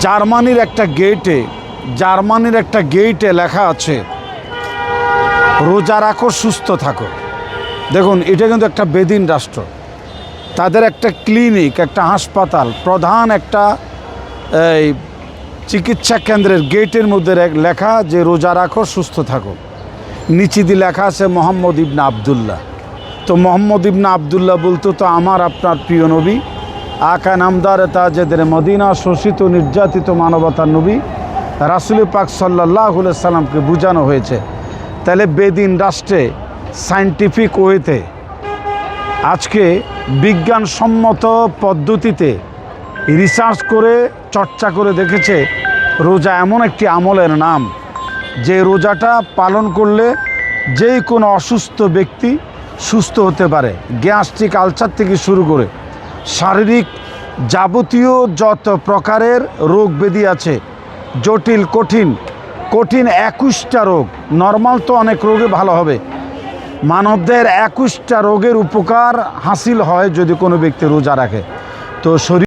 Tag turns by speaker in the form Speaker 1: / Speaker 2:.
Speaker 1: জার্মানির একটা গেটে লেখা আছে রোজা রাখো সুস্থ থাকো। দেখুন, এটা কিন্তু একটা বেদিন রাষ্ট্র। তাদের একটা ক্লিনিক, একটা হাসপাতাল, প্রধান একটা এই চিকিৎসা কেন্দ্রের গেটের মধ্যে লেখা যে রোজা রাখো সুস্থ থাকো। নিচে দিয়ে লেখা আছে মোহাম্মদ ইবনে আবদুল্লাহ। তো মোহাম্মদ ইবনে আবদুল্লাহ বলতো তো আমার আপনার প্রিয় নবী, আকা নামদার তাজেদের মদিনা, শোষিত নির্যাতিত মানবতার নবী রাসূল পাক সাল্লাল্লাহু আলাইহি সাল্লামকে বোঝানো হয়েছে। তাহলে বেদিন রাষ্ট্রে সায়েন্টিফিক ওয়েতে আজকে বিজ্ঞানসম্মত পদ্ধতিতে রিসার্চ করে চর্চা করে দেখেছে রোজা এমন একটি আমলের নাম যে রোজাটা পালন করলে যে কোনো অসুস্থ ব্যক্তি সুস্থ হতে পারে। গ্যাস্ট্রিক আলসার থেকে শুরু করে শারীরিক যাবতীয় যত প্রকারের রোগ ব্যাধি আছে, জটিল কঠিন 21টা রোগ, নর্মাল তো অনেক রোগে ভালো হবে, মানবদের 21টা রোগের উপকার হাসিল হয় যদি কোনো ব্যক্তি রোজা রাখে। তো শরীর